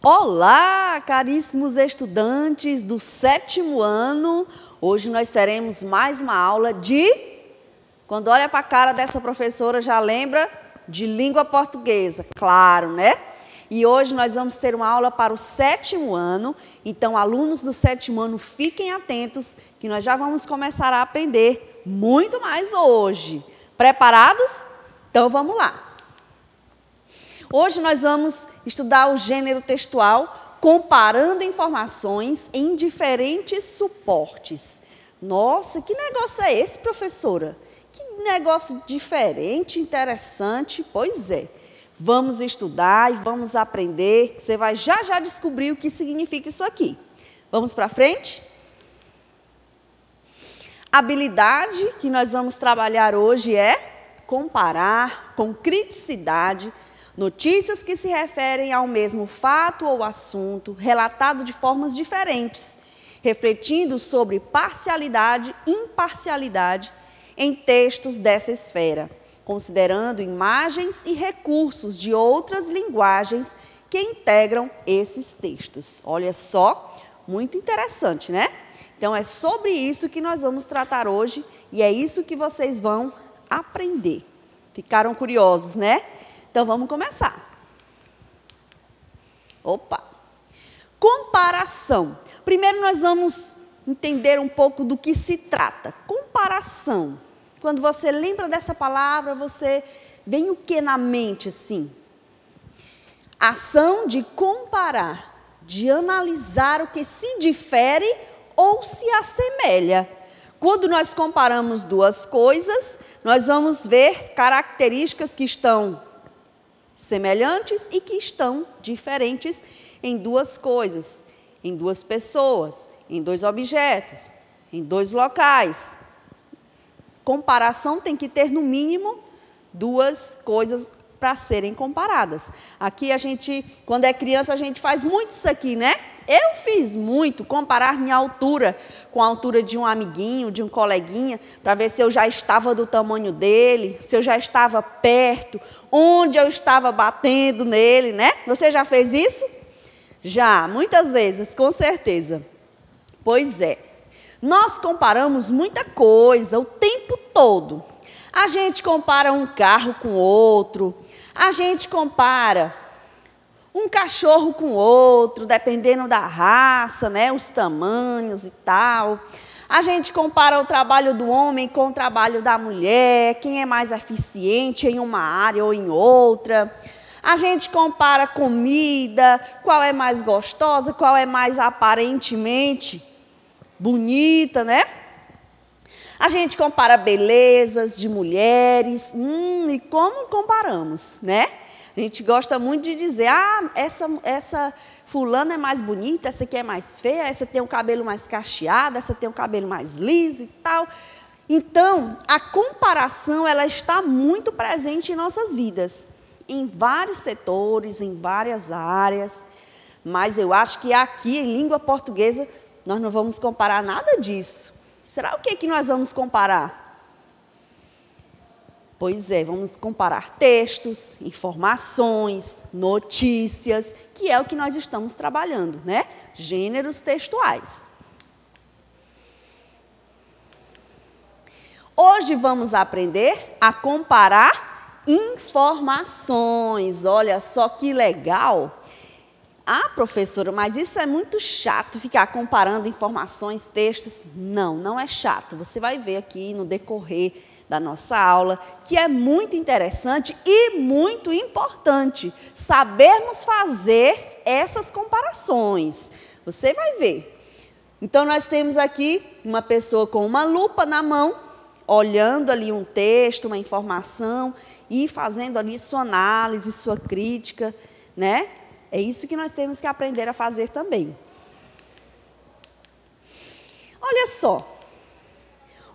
Olá, caríssimos estudantes do 7º ano. Hoje nós teremos mais uma aula de... Quando olha para a cara dessa professora, já lembra de língua portuguesa, claro, né? E hoje nós vamos ter uma aula para o 7º ano. Então, alunos do 7º ano, fiquem atentos que nós já vamos começar a aprender muito mais hoje. Preparados? Então, vamos lá. Hoje nós vamos estudar o gênero textual, comparando informações em diferentes suportes. Nossa, que negócio é esse, professora? Que negócio diferente, interessante. Pois é, vamos estudar e vamos aprender. Você vai já descobrir o que significa isso aqui. Vamos para frente? A habilidade que nós vamos trabalhar hoje é comparar com criticidade notícias que se referem ao mesmo fato ou assunto, relatado de formas diferentes, refletindo sobre parcialidade e imparcialidade em textos dessa esfera, considerando imagens e recursos de outras linguagens que integram esses textos. Olha só, muito interessante, né? Então, é sobre isso que nós vamos tratar hoje e é isso que vocês vão aprender. Ficaram curiosos, né? Então, vamos começar. Opa! Comparação. Primeiro, nós vamos entender um pouco do que se trata. Comparação. Quando você lembra dessa palavra, você vem o que na mente, assim? Ação de comparar, de analisar o que se difere ou se assemelha. Quando nós comparamos duas coisas, nós vamos ver características que estão semelhantes e que estão diferentes em duas coisas, em duas pessoas, em dois objetos, em dois locais. Comparação tem que ter, no mínimo, duas coisas para serem comparadas. Aqui quando é criança, a gente faz muito isso aqui, né? Eu fiz muito, comparar minha altura com a altura de um amiguinho, de um coleguinha, para ver se eu já estava do tamanho dele, se eu já estava perto, onde eu estava batendo nele, né? Você já fez isso? Já, muitas vezes, com certeza. Pois é, nós comparamos muita coisa o tempo todo. A gente compara um carro com outro, a gente compara um cachorro com outro, dependendo da raça, né, os tamanhos e tal. A gente compara o trabalho do homem com o trabalho da mulher, quem é mais eficiente em uma área ou em outra. A gente compara comida, qual é mais gostosa, qual é mais aparentemente bonita, né? A gente compara belezas de mulheres, e como comparamos, né? A gente gosta muito de dizer, essa fulana é mais bonita, essa aqui é mais feia, essa tem o cabelo mais cacheado, essa tem o cabelo mais liso e tal. Então, a comparação, ela está muito presente em nossas vidas, em vários setores, em várias áreas, mas eu acho que aqui, em língua portuguesa, nós não vamos comparar nada disso. Será o que nós vamos comparar? Pois é, vamos comparar textos, informações, notícias, que é o que nós estamos trabalhando, né? Gêneros textuais. Hoje vamos aprender a comparar informações. Olha só que legal! Ah, professora, mas isso é muito chato, ficar comparando informações, textos. Não, não é chato. Você vai ver aqui no decorrer da nossa aula, que é muito interessante e muito importante sabermos fazer essas comparações. Você vai ver. Então, nós temos aqui uma pessoa com uma lupa na mão, olhando ali um texto, uma informação e fazendo ali sua análise, sua crítica, né? É isso que nós temos que aprender a fazer também. Olha só.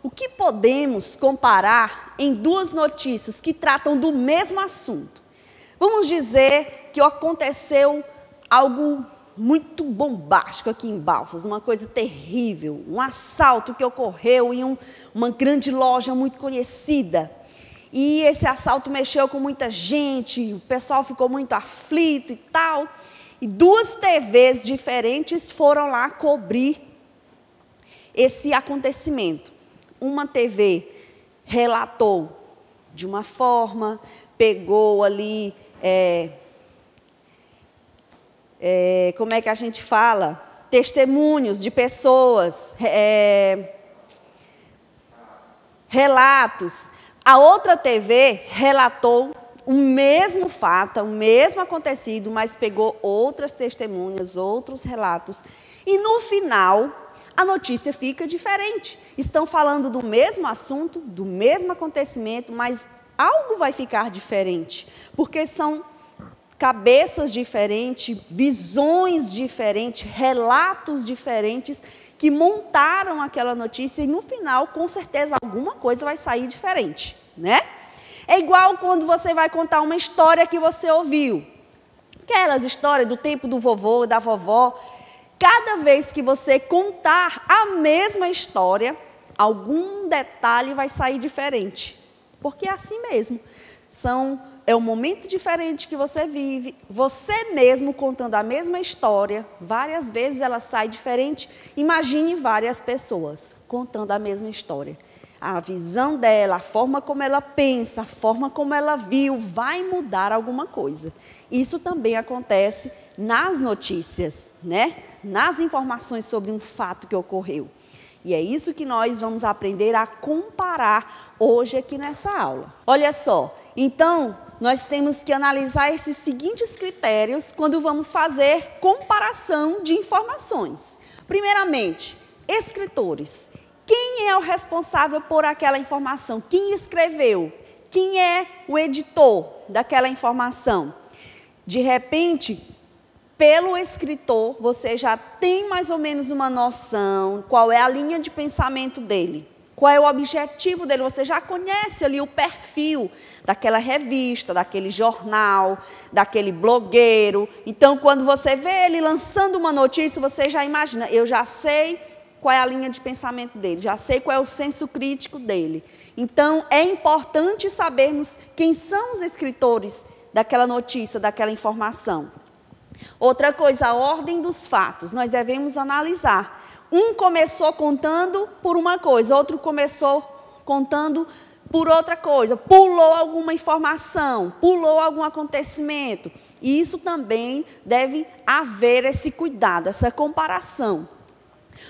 O que podemos comparar em duas notícias que tratam do mesmo assunto? Vamos dizer que aconteceu algo muito bombástico aqui em Balsas, uma coisa terrível, um assalto que ocorreu em uma grande loja muito conhecida. E esse assalto mexeu com muita gente, o pessoal ficou muito aflito e tal. e 2 TVs diferentes foram lá cobrir esse acontecimento. Uma TV relatou de uma forma, pegou ali, como é que a gente fala? Testemunhos de pessoas, relatos. A outra TV relatou o mesmo fato, o mesmo acontecido, mas pegou outras testemunhas, outros relatos. E no final, a notícia fica diferente. Estão falando do mesmo assunto, do mesmo acontecimento, mas algo vai ficar diferente, porque são cabeças diferentes, visões diferentes, relatos diferentes que montaram aquela notícia e no final, com certeza, alguma coisa vai sair diferente, né? É igual quando você vai contar uma história que você ouviu. Aquelas histórias do tempo do vovô, da vovó. Cada vez que você contar a mesma história, algum detalhe vai sair diferente. Porque é assim mesmo. É um momento diferente que você vive, você mesmo contando a mesma história, várias vezes ela sai diferente. Imagine várias pessoas contando a mesma história. A visão dela, a forma como ela pensa, a forma como ela viu, vai mudar alguma coisa. Isso também acontece nas notícias, né? Nas informações sobre um fato que ocorreu. E é isso que nós vamos aprender a comparar hoje aqui nessa aula. Olha só, então, nós temos que analisar esses seguintes critérios quando vamos fazer comparação de informações. Primeiramente, escritores. Quem é o responsável por aquela informação? Quem escreveu? Quem é o editor daquela informação? De repente, pelo escritor, você já tem mais ou menos uma noção qual é a linha de pensamento dele, qual é o objetivo dele. Você já conhece ali o perfil daquela revista, daquele jornal, daquele blogueiro. Então, quando você vê ele lançando uma notícia, você já imagina, eu já sei qual é a linha de pensamento dele, já sei qual é o senso crítico dele. Então, é importante sabermos quem são os escritores daquela notícia, daquela informação. Outra coisa, a ordem dos fatos, nós devemos analisar. Um começou contando por uma coisa, outro começou contando por outra coisa, pulou alguma informação, pulou algum acontecimento. E isso também deve haver esse cuidado, essa comparação.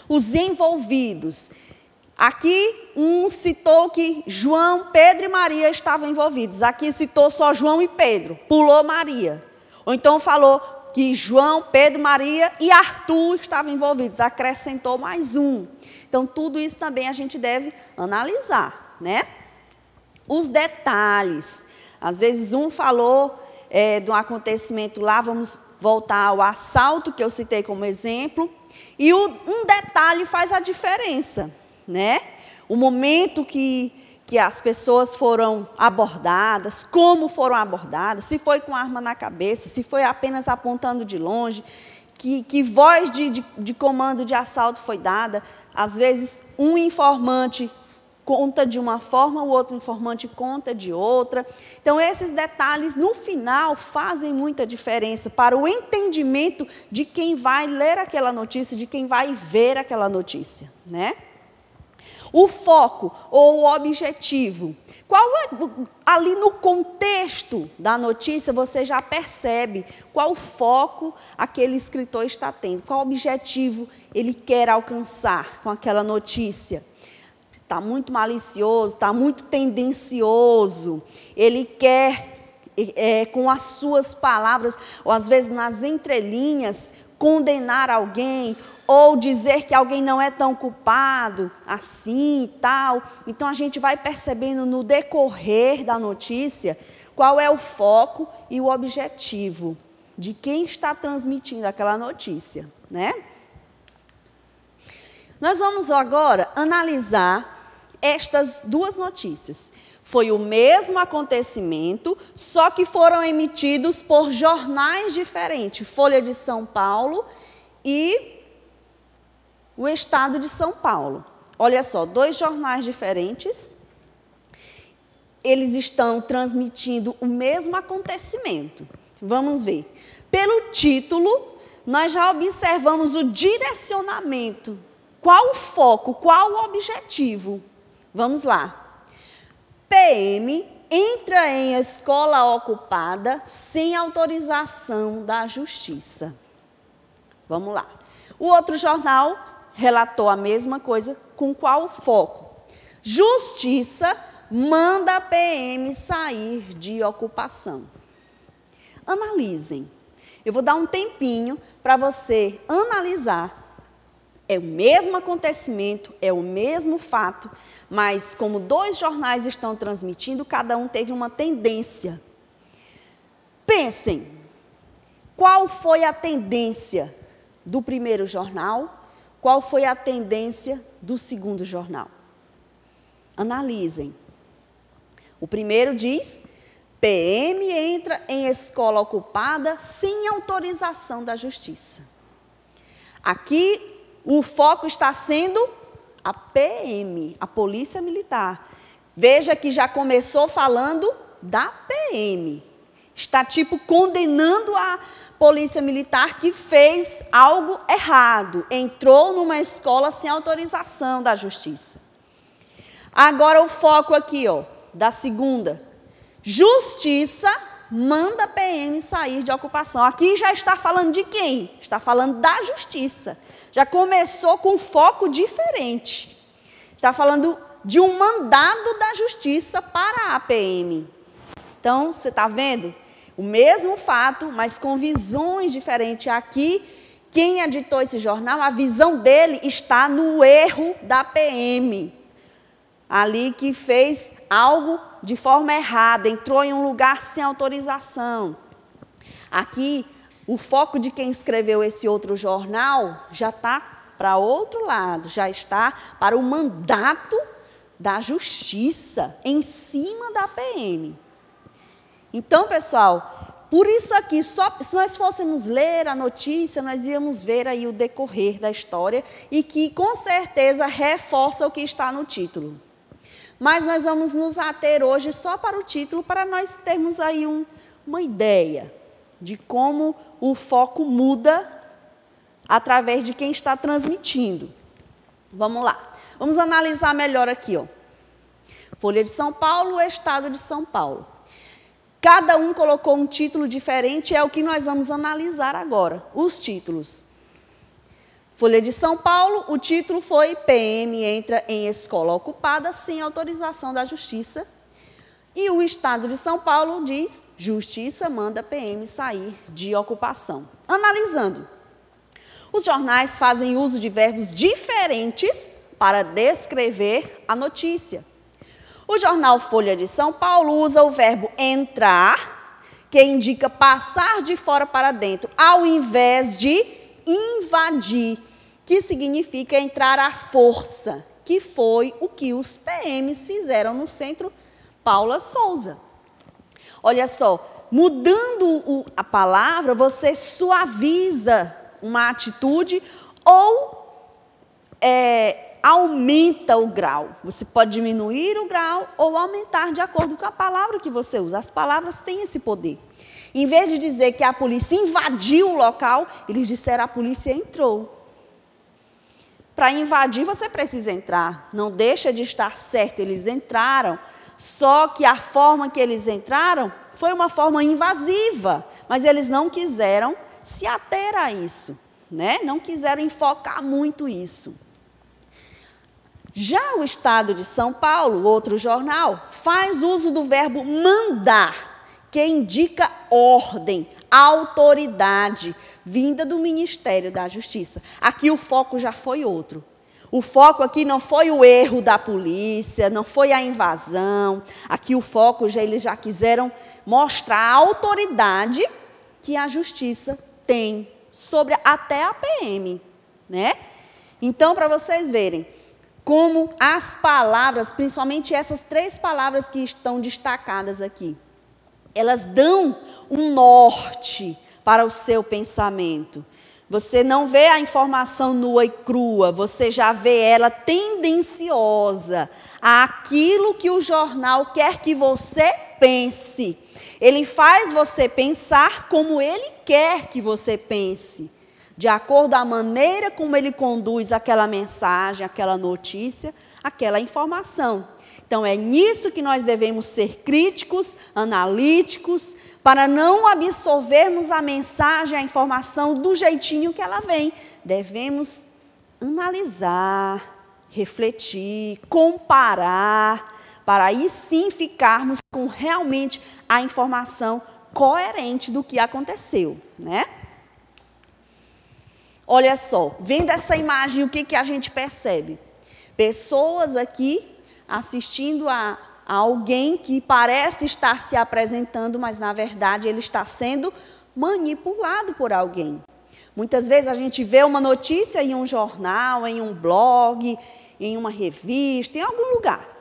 Os envolvidos. Aqui, um citou que João, Pedro e Maria estavam envolvidos. Aqui citou só João e Pedro, pulou Maria. Ou então falou que João, Pedro, Maria e Arthur estavam envolvidos, acrescentou mais um. Então, tudo isso também a gente deve analisar, né? Os detalhes. Às vezes, um falou de um acontecimento lá, vamos voltar ao assalto, que eu citei como exemplo, e um detalhe faz a diferença, né? O momento que as pessoas foram abordadas, como foram abordadas, se foi com arma na cabeça, se foi apenas apontando de longe, que voz de comando de assalto foi dada. Às vezes, um informante conta de uma forma, o outro informante conta de outra. Então, esses detalhes, no final, fazem muita diferença para o entendimento de quem vai ler aquela notícia, de quem vai ver aquela notícia, né? O foco ou o objetivo. Qual é, ali no contexto da notícia, você já percebe qual o foco aquele escritor está tendo, qual objetivo ele quer alcançar com aquela notícia. Está muito malicioso, está muito tendencioso, ele quer, com as suas palavras, ou às vezes nas entrelinhas, condenar alguém, ou dizer que alguém não é tão culpado, assim e tal. Então, a gente vai percebendo no decorrer da notícia qual é o foco e o objetivo de quem está transmitindo aquela notícia, né? Nós vamos agora analisar estas duas notícias. Foi o mesmo acontecimento, só que foram emitidos por jornais diferentes. Folha de São Paulo e o Estado de São Paulo. Olha só, 2 jornais diferentes. Eles estão transmitindo o mesmo acontecimento. Vamos ver. pelo título, nós já observamos o direcionamento. Qual o foco, qual o objetivo? Vamos lá. PM entra em escola ocupada sem autorização da Justiça. Vamos lá. O outro jornal relatou a mesma coisa, com qual foco? Justiça manda a PM sair de ocupação. Analisem. Eu vou dar um tempinho para você analisar. É o mesmo acontecimento, é o mesmo fato, mas como dois jornais estão transmitindo, cada um teve uma tendência. Pensem, qual foi a tendência do primeiro jornal? Qual foi a tendência do segundo jornal? Analisem. O primeiro diz: PM entra em escola ocupada sem autorização da Justiça. Aqui, o foco está sendo a PM, a Polícia Militar. Veja que já começou falando da PM. Está tipo condenando a Polícia Militar que fez algo errado. Entrou numa escola sem autorização da Justiça. Agora o foco aqui, ó, da segunda. Justiça manda a PM sair de ocupação. Aqui já está falando de quem? Está falando da Justiça. Já começou com foco diferente. Está falando de um mandado da Justiça para a PM. Então, você está vendo? O mesmo fato, mas com visões diferentes. Aqui, quem editou esse jornal, a visão dele está no erro da PM. Ali que fez algo de forma errada, entrou em um lugar sem autorização. Aqui, o foco de quem escreveu esse outro jornal já está para outro lado, já está para o mandato da Justiça em cima da PM. Então, pessoal, por isso aqui, só se nós fôssemos ler a notícia, nós íamos ver aí o decorrer da história e que, com certeza, reforça o que está no título. Mas nós vamos nos ater hoje só para o título, para nós termos aí uma ideia de como o foco muda através de quem está transmitindo. Vamos lá. Vamos analisar melhor aqui, ó. Folha de São Paulo, Estado de São Paulo. Cada um colocou um título diferente, é o que nós vamos analisar agora, os títulos. Folha de São Paulo, o título foi PM entra em escola ocupada sem autorização da Justiça. E o Estado de São Paulo diz: Justiça manda PM sair de ocupação. Analisando, os jornais fazem uso de verbos diferentes para descrever a notícia. O jornal Folha de São Paulo usa o verbo entrar, que indica passar de fora para dentro, ao invés de invadir, que significa entrar à força, que foi o que os PMs fizeram no Centro Paula Souza. Olha só, mudando a palavra, você suaviza uma atitude ou aumenta o grau. Você pode diminuir o grau ou aumentar de acordo com a palavra que você usa. As palavras têm esse poder. Em vez de dizer que a polícia invadiu o local, eles disseram a polícia entrou. Para invadir, você precisa entrar. Não deixa de estar certo, eles entraram. Só que a forma que eles entraram foi uma forma invasiva. Mas eles não quiseram se ater a isso, né? Não quiseram enfocar muito isso. Já o Estado de São Paulo, outro jornal, faz uso do verbo mandar, que indica ordem, autoridade, vinda do Ministério da Justiça. Aqui o foco já foi outro. O foco aqui não foi o erro da polícia, não foi a invasão. Aqui o foco, eles já quiseram mostrar a autoridade que a Justiça tem sobre até a PM, né? Então, para vocês verem como as palavras, principalmente essas 3 palavras que estão destacadas aqui, elas dão um norte para o seu pensamento. Você não vê a informação nua e crua, você já vê ela tendenciosa àquilo que o jornal quer que você pense. Ele faz você pensar como ele quer que você pense, de acordo com a maneira como ele conduz aquela mensagem, aquela notícia, aquela informação. Então, é nisso que nós devemos ser críticos, analíticos, para não absorvermos a mensagem, a informação do jeitinho que ela vem. Devemos analisar, refletir, comparar, para aí sim ficarmos com realmente a informação coerente do que aconteceu, né? Olha só, vendo essa imagem, o que a gente percebe? Pessoas aqui assistindo a alguém que parece estar se apresentando, mas na verdade ele está sendo manipulado por alguém. Muitas vezes a gente vê uma notícia em um jornal, em um blog, em uma revista, em algum lugar.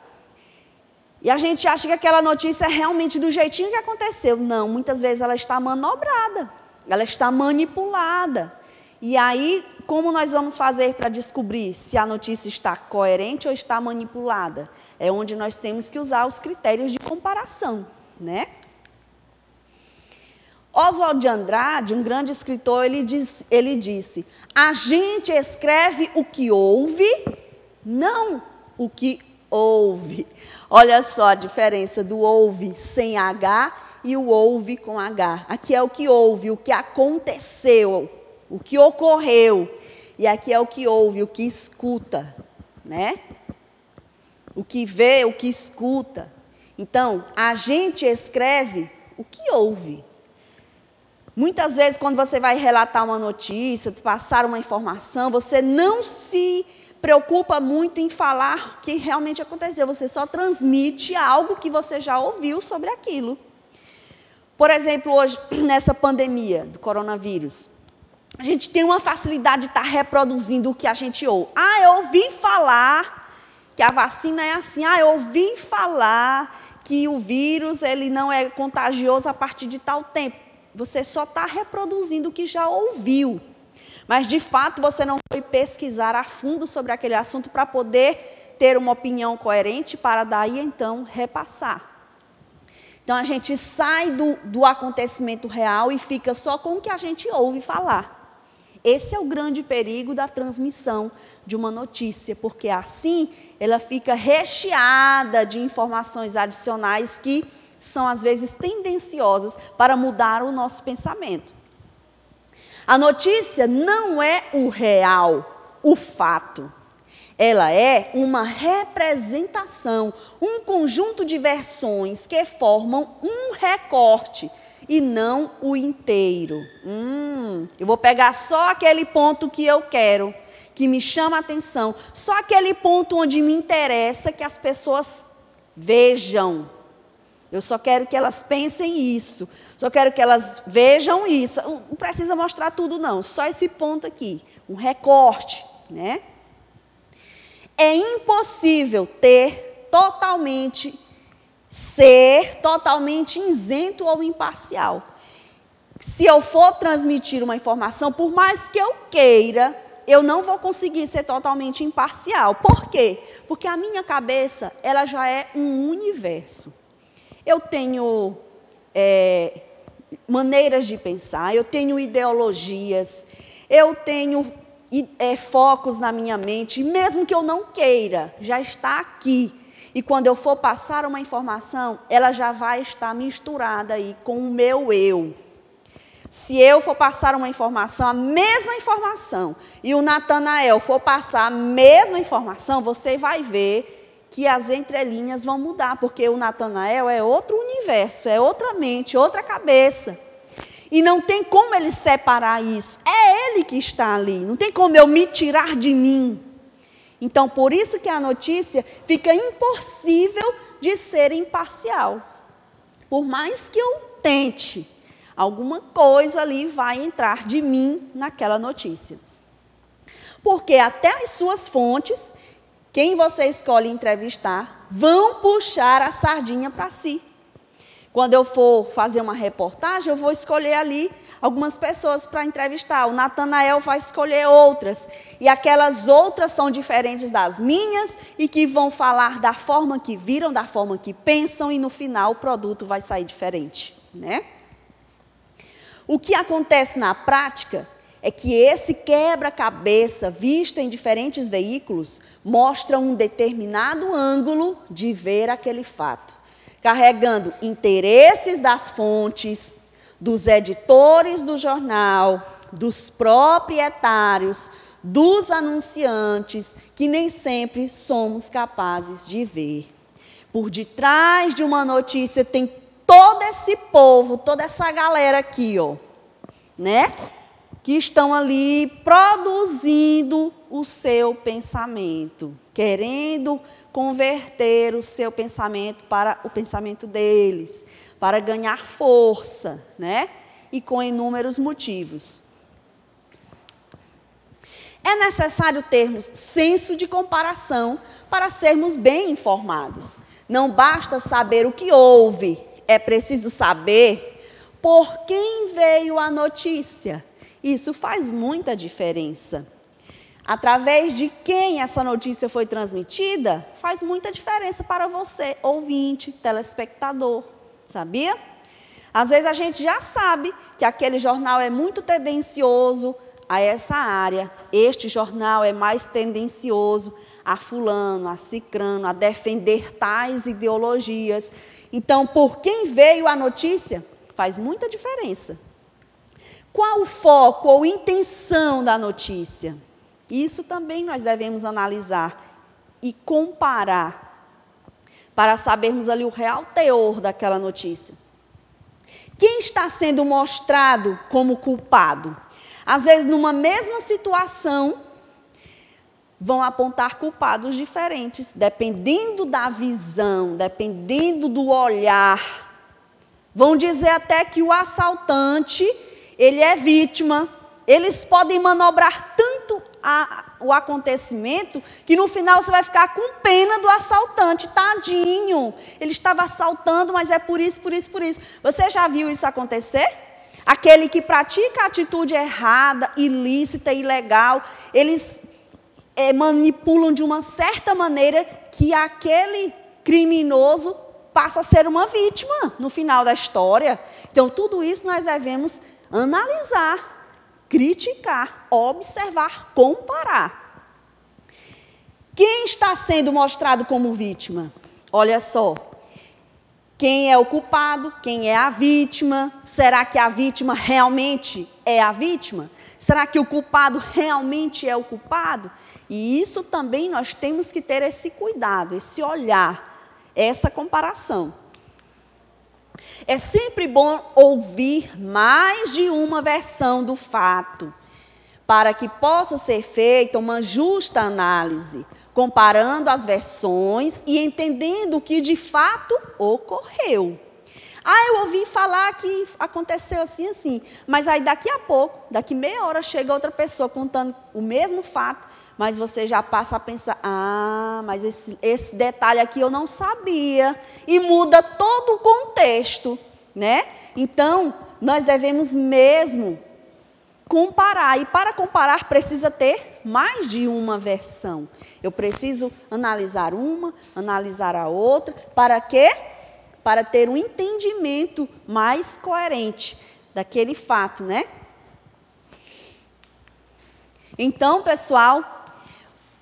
E a gente acha que aquela notícia é realmente do jeitinho que aconteceu. Não, muitas vezes ela está manobrada, ela está manipulada. E aí, como nós vamos fazer para descobrir se a notícia está coerente ou está manipulada? É onde nós temos que usar os critérios de comparação, né? Oswald de Andrade, um grande escritor, ele disse: a gente escreve o que ouve, não o que ouve. Olha só a diferença do ouve sem H e o ouve com H. Aqui é o que ouve, o que aconteceu, o que ocorreu. E aqui é o que ouve, o que escuta, né? O que vê, o que escuta. Então, a gente escreve o que ouve. Muitas vezes, quando você vai relatar uma notícia, passar uma informação, você não se preocupa muito em falar o que realmente aconteceu. Você só transmite algo que você já ouviu sobre aquilo. Por exemplo, hoje, nessa pandemia do coronavírus, a gente tem uma facilidade de estar reproduzindo o que a gente ouve. Ah, eu ouvi falar que a vacina é assim. Ah, eu ouvi falar que o vírus ele não é contagioso a partir de tal tempo. Você só está reproduzindo o que já ouviu. Mas, de fato, você não foi pesquisar a fundo sobre aquele assunto para poder ter uma opinião coerente para daí, então, repassar. Então, a gente sai do acontecimento real e fica só com o que a gente ouve falar. Esse é o grande perigo da transmissão de uma notícia, porque assim ela fica recheada de informações adicionais que são, às vezes, tendenciosas para mudar o nosso pensamento. A notícia não é o real, o fato. Ela é uma representação, um conjunto de versões que formam um recorte e não o inteiro. Eu vou pegar só aquele ponto que eu quero, que me chama a atenção, só aquele ponto onde me interessa que as pessoas vejam. Eu só quero que elas pensem isso, só quero que elas vejam isso. Não precisa mostrar tudo não, só esse ponto aqui, um recorte, né? É impossível ser totalmente isento ou imparcial. Se eu for transmitir uma informação, por mais que eu queira, eu não vou conseguir ser totalmente imparcial. Por quê? Porque a minha cabeça, ela já é um universo. Eu tenho maneiras de pensar, eu tenho ideologias, eu tenho focos na minha mente, e mesmo que eu não queira, já está aqui. E quando eu for passar uma informação, ela já vai estar misturada aí com o meu eu. Se eu for passar uma informação, a mesma informação, e o Natanael for passar a mesma informação, você vai ver que as entrelinhas vão mudar, porque o Natanael é outro universo, é outra mente, outra cabeça. E não tem como ele separar isso. É ele que está ali, não tem como eu me tirar de mim. Então, por isso que a notícia fica impossível de ser imparcial. Por mais que eu tente, alguma coisa ali vai entrar de mim naquela notícia. Porque até as suas fontes, quem você escolhe entrevistar, vão puxar a sardinha para si. Quando eu for fazer uma reportagem, eu vou escolher ali algumas pessoas para entrevistar. O Natanael vai escolher outras. E aquelas outras são diferentes das minhas e que vão falar da forma que viram, da forma que pensam e no final o produto vai sair diferente, né? O que acontece na prática é que esse quebra-cabeça visto em diferentes veículos mostra um determinado ângulo de ver aquele fato, carregando interesses das fontes, dos editores do jornal, dos proprietários, dos anunciantes, que nem sempre somos capazes de ver. Por detrás de uma notícia tem todo esse povo, toda essa galera aqui, ó, né? Que estão ali produzindo o seu pensamento, querendo converter o seu pensamento para o pensamento deles, para ganhar força, né? E com inúmeros motivos. É necessário termos senso de comparação para sermos bem informados. Não basta saber o que houve, é preciso saber por quem veio a notícia. Isso faz muita diferença. Através de quem essa notícia foi transmitida, faz muita diferença para você, ouvinte, telespectador. Sabia? Às vezes a gente já sabe que aquele jornal é muito tendencioso a essa área. Este jornal é mais tendencioso a fulano, a cicrano, a defender tais ideologias. Então, por quem veio a notícia, faz muita diferença. Qual o foco ou intenção da notícia? Isso também nós devemos analisar e comparar para sabermos ali o real teor daquela notícia. Quem está sendo mostrado como culpado? Às vezes, numa mesma situação, vão apontar culpados diferentes, dependendo da visão, dependendo do olhar. Vão dizer até que o assaltante, ele é vítima. Eles podem manobrar tanto o acontecimento que no final você vai ficar com pena do assaltante. Tadinho, ele estava assaltando, mas é por isso, por isso, por isso. Você já viu isso acontecer? Aquele que pratica a atitude errada, ilícita, ilegal, eles manipulam de uma certa maneira que aquele criminoso passa a ser uma vítima no final da história. Então, tudo isso nós devemos analisar, criticar, observar, comparar. Quem está sendo mostrado como vítima? Olha só. Quem é o culpado? Quem é a vítima? Será que a vítima realmente é a vítima? Será que o culpado realmente é o culpado? E isso também nós temos que ter esse cuidado, esse olhar, essa comparação. É sempre bom ouvir mais de uma versão do fato, para que possa ser feita uma justa análise, comparando as versões e entendendo o que de fato ocorreu. Eu ouvi falar que aconteceu assim, assim, mas aí daqui a pouco, daqui meia hora, chega outra pessoa contando o mesmo fato, mas você já passa a pensar, mas esse detalhe aqui eu não sabia, e muda todo o contexto, né? Então, nós devemos mesmo comparar, e para comparar precisa ter mais de uma versão. Eu preciso analisar uma, analisar a outra, para quê? Para ter um entendimento mais coerente daquele fato, né? Então, pessoal,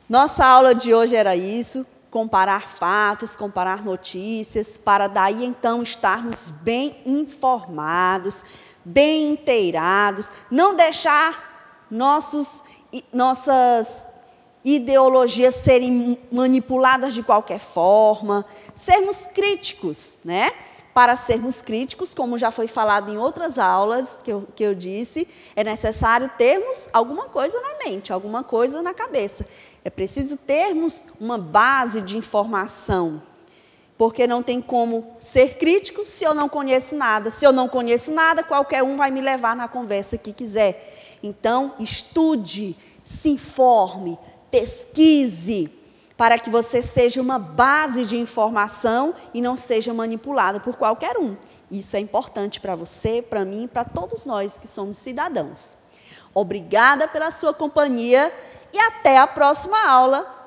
nossa aula de hoje era isso, comparar fatos, comparar notícias, para daí então estarmos bem informados, bem inteirados, não deixar nossas ideologias serem manipuladas de qualquer forma, sermos críticos, né? Para sermos críticos, como já foi falado em outras aulas que eu disse, é necessário termos alguma coisa na mente, alguma coisa na cabeça. É preciso termos uma base de informação, porque não tem como ser crítico se eu não conheço nada. Se eu não conheço nada, qualquer um vai me levar na conversa que quiser. Então, estude, se informe, pesquise, para que você seja uma base de informação e não seja manipulado por qualquer um. Isso é importante para você, para mim, para todos nós que somos cidadãos. Obrigada pela sua companhia e até a próxima aula.